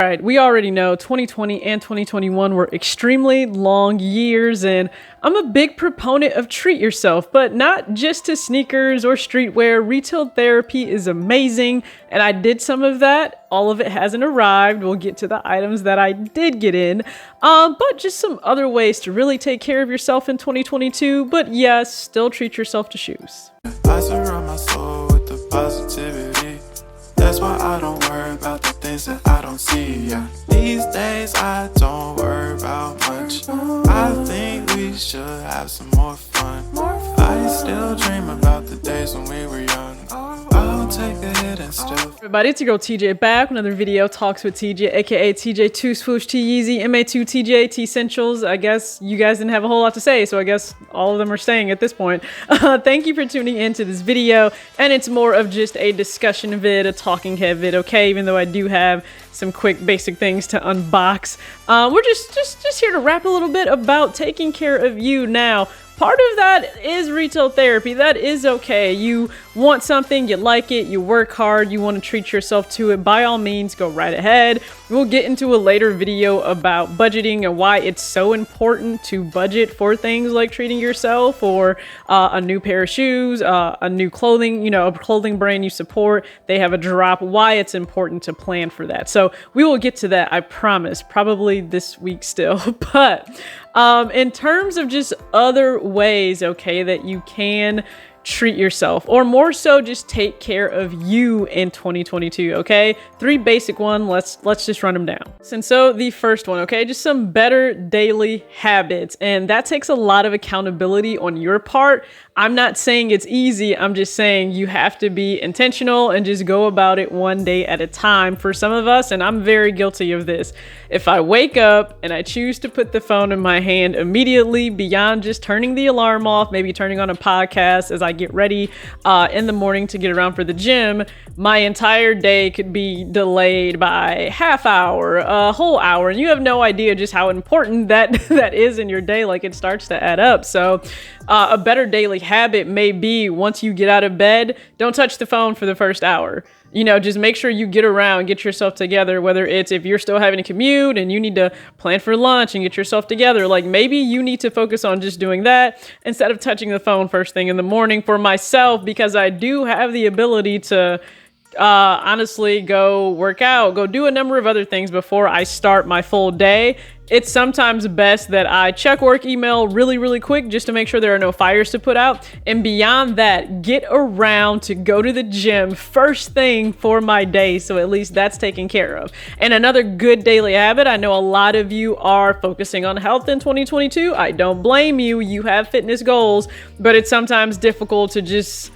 All right, we already know 2020 and 2021 were extremely long years, and I'm a big proponent of treat yourself, but not just to sneakers or streetwear. Retail therapy is amazing, and I did some of that. All of it hasn't arrived. We'll get to the items that I did get in, but just some other ways to really take care of yourself in 2022. But yes, still treat yourself to shoes. I surround my soul with the positivity. That's why I don't worry about the things that I don't see. Yeah. These days I don't worry about much. I think we should have some more fun. I still dream about the days when we were young. I'll take the hit and still. Everybody, it's your girl TJ back with another video. Talks with TJ, aka TJ2 Swoosh T Yeezy, MA2 TJ T Essentials. I guess you guys didn't have a whole lot to say, so I guess all of them are staying at this point. Thank you for tuning into this video, and it's more of just a discussion vid, a talking head vid, okay? Even though I do have some quick basic things to unbox. We're just here to rap a little bit about taking care of you now. Part of that is retail therapy. That is okay. You want something, you like it, you work hard, you want to treat yourself to it. By all means, go right ahead. We'll get into a later video about budgeting and why it's so important to budget for things like treating yourself or a new pair of shoes, a new clothing, a clothing brand you support. They have a drop, why it's important to plan for that. So we will get to that, I promise, probably this week still. But in terms of just other ways, okay, that you can treat yourself, or more so just take care of you in 2022, okay? 3 basic ones, let's just run them down. And so the first one, okay, just some better daily habits, and that takes a lot of accountability on your part. I'm not saying it's easy, I'm just saying you have to be intentional and just go about it one day at a time for some of us, and I'm very guilty of this. If I wake up and I choose to put the phone in my hand immediately, beyond just turning the alarm off, maybe turning on a podcast as I get ready in the morning to get around for the gym, my entire day could be delayed by half hour, a whole hour, and you have no idea just how important that is in your day. Like, it starts to add up. So a better daily habit may be, once you get out of bed, don't touch the phone for the first hour. Just make sure you get around, get yourself together, whether it's if you're still having a commute and you need to plan for lunch and get yourself together. Like, maybe you need to focus on just doing that instead of touching the phone first thing in the morning. For myself, because I do have the ability to honestly go work out, go do a number of other things before I start my full day. It's sometimes best that I check work email really quick just to make sure there are no fires to put out. And beyond that, get around to go to the gym first thing for my day. So at least that's taken care of. And another good daily habit, I know a lot of you are focusing on health in 2022. I don't blame you. You have fitness goals, but it's sometimes difficult to just...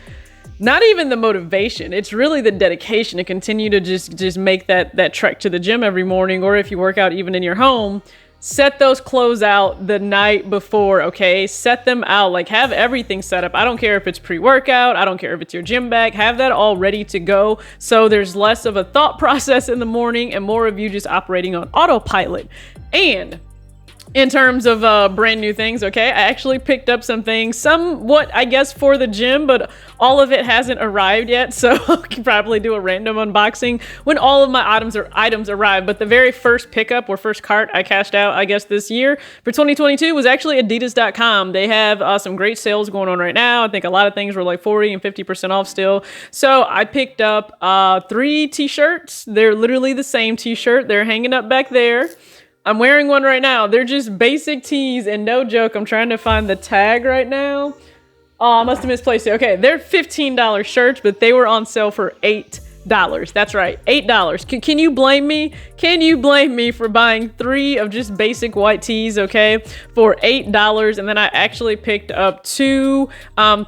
not even the motivation, it's really the dedication to continue to just make that trek to the gym every morning, or if you work out even in your home, set those clothes out the night before, okay? Set them out, like have everything set up. I don't care if it's pre-workout, I don't care if it's your gym bag, have that all ready to go so there's less of a thought process in the morning and more of you just operating on autopilot. And in terms of brand new things, okay, I actually picked up some things, somewhat, I guess, for the gym, but all of it hasn't arrived yet, so I can probably do a random unboxing when all of my items arrive. But the very first pickup or first cart I cashed out, I guess, this year for 2022 was actually Adidas.com. They have some great sales going on right now. I think a lot of things were like 40 and 50% off still. So I picked up 3 t-shirts. They're literally the same t-shirt. They're hanging up back there. I'm wearing one right now. They're just basic tees, and no joke, I'm trying to find the tag right now. Oh, I must have misplaced it. Okay, they're $15 shirts, but they were on sale for $8. That's right, $8. Can you blame me? Can you blame me for buying 3 of just basic white tees, okay, for $8? And then I actually picked up 2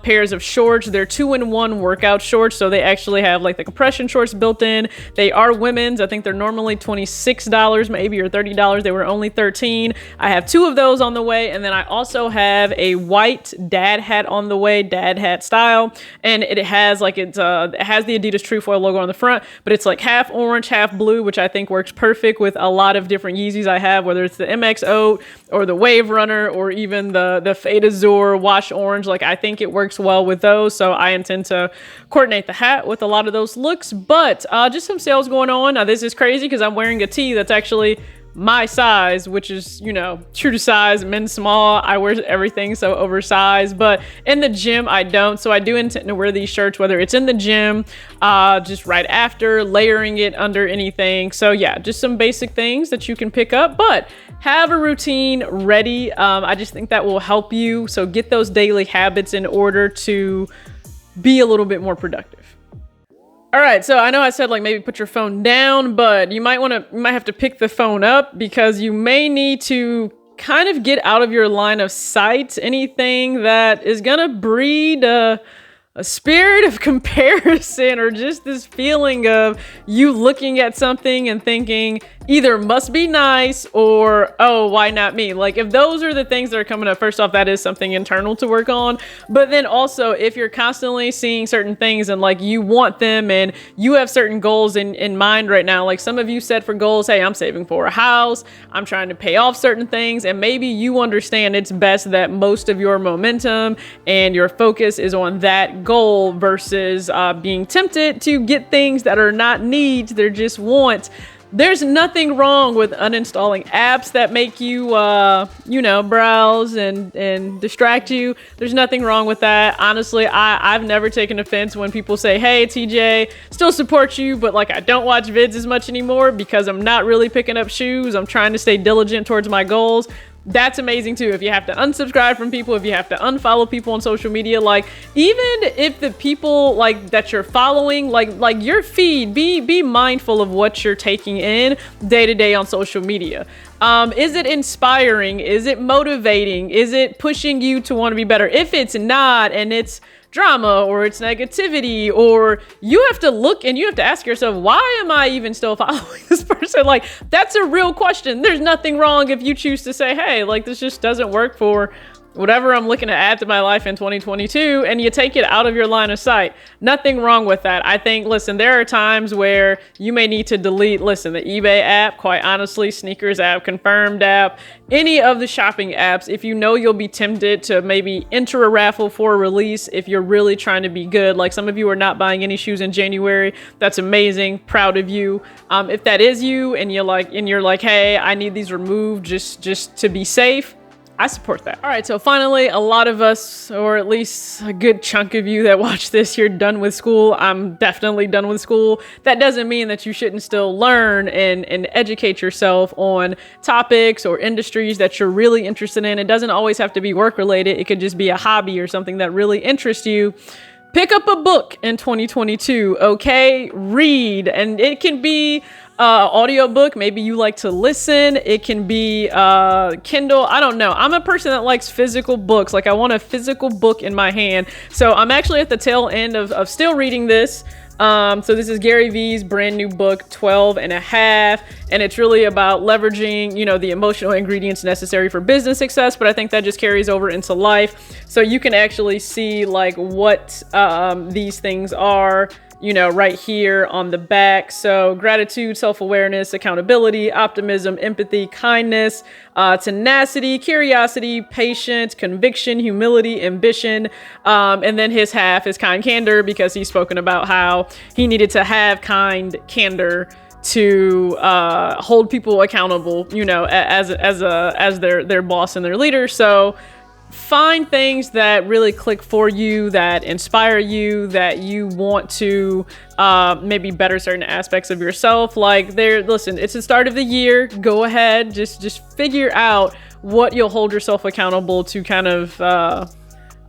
pairs of shorts. They're 2-in-1 workout shorts, so they actually have like the compression shorts built in. They are women's. I think they're normally $26 maybe, or $30. They were only $13. I have 2 of those on the way, and then I also have a white dad hat on the way, dad hat style, and it has like it has the Adidas Trefoil logo on on the front, but it's like half orange, half blue, which I think works perfect with a lot of different Yeezys I have, whether it's the MX Oat or the Wave Runner or even the Fade Azure Wash Orange. Like, I think it works well with those, so I intend to coordinate the hat with a lot of those looks. But just some sales going on. Now, this is crazy because I'm wearing a tee that's actually my size, which is, you know, true to size, men's small. I wear everything so oversized, but in the gym I don't. So I do intend to wear these shirts, whether it's in the gym, just right after, layering it under anything. So yeah, just some basic things that you can pick up, but have a routine ready. I just think that will help you. So get those daily habits in order to be a little bit more productive. All right, so I know I said like maybe put your phone down, but you might have to pick the phone up because you may need to kind of get out of your line of sight anything that is gonna breed a spirit of comparison, or just this feeling of you looking at something and thinking either must be nice or, oh, why not me? Like, if those are the things that are coming up, first off, that is something internal to work on. But then also, if you're constantly seeing certain things and like you want them and you have certain goals in mind right now, like some of you set for goals, hey, I'm saving for a house, I'm trying to pay off certain things, and maybe you understand it's best that most of your momentum and your focus is on that goal versus being tempted to get things that are not needs, they're just wants. There's nothing wrong with uninstalling apps that make you, you know, browse and distract you. There's nothing wrong with that. Honestly, I've never taken offense when people say, hey, TJ, still support you, but like I don't watch vids as much anymore because I'm not really picking up shoes. I'm trying to stay diligent towards my goals. That's amazing too. If you have to unsubscribe from people, if you have to unfollow people on social media, like even if the people like that you're following, like your feed, be mindful of what you're taking in day to day on social media. Is it inspiring? Is it motivating? Is it pushing you to want to be better? If it's not, and it's drama or it's negativity, or you have to look and you have to ask yourself, why am I even still following this person? Like, that's a real question. There's nothing wrong if you choose to say, hey, like this just doesn't work for whatever I'm looking to add to my life in 2022, and you take it out of your line of sight. Nothing wrong with that. I think, listen, there are times where you may need to delete, listen, the eBay app, quite honestly, sneakers app, Confirmed app, any of the shopping apps, if you know you'll be tempted to maybe enter a raffle for a release if you're really trying to be good. Like some of you are not buying any shoes in January. That's amazing. Proud of you. If that is you and you're like, hey, I need these removed just to be safe, I support that. All right, so finally, a lot of us, or at least a good chunk of you that watch this, you're done with school. I'm definitely done with school. That doesn't mean that you shouldn't still learn and educate yourself on topics or industries that you're really interested in. It doesn't always have to be work related. It could just be a hobby or something that really interests you. Pick up a book in 2022, okay? Read, and it can be audiobook. Maybe you like to listen. It can be Kindle. I don't know. I'm a person that likes physical books. Like I want a physical book in my hand. So I'm actually at the tail end of still reading this. So this is Gary Vee's brand new book, 12 and a half. And it's really about leveraging, you know, the emotional ingredients necessary for business success. But I think that just carries over into life. So you can actually see like what these things are, you know, right here on the back. So gratitude, self-awareness, accountability, optimism, empathy, kindness, tenacity, curiosity, patience, conviction, humility, ambition. And then his half is kind candor, because he's spoken about how he needed to have kind candor to hold people accountable, you know, as their boss and their leader. So find things that really click for you, that inspire you, that you want to maybe better certain aspects of yourself. Like listen, it's the start of the year. Go ahead, just figure out what you'll hold yourself accountable to, kind of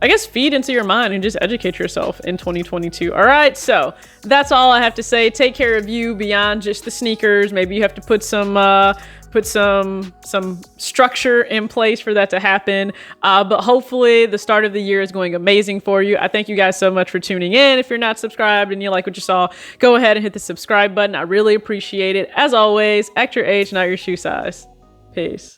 I guess feed into your mind and just educate yourself in 2022. All right, so that's all I have to say. Take care of you beyond just the sneakers. Maybe you have to put some structure in place for that to happen. But hopefully the start of the year is going amazing for you. I thank you guys so much for tuning in. If you're not subscribed and you like what you saw, go ahead and hit the subscribe button. I really appreciate it. As always, act your age, not your shoe size. Peace.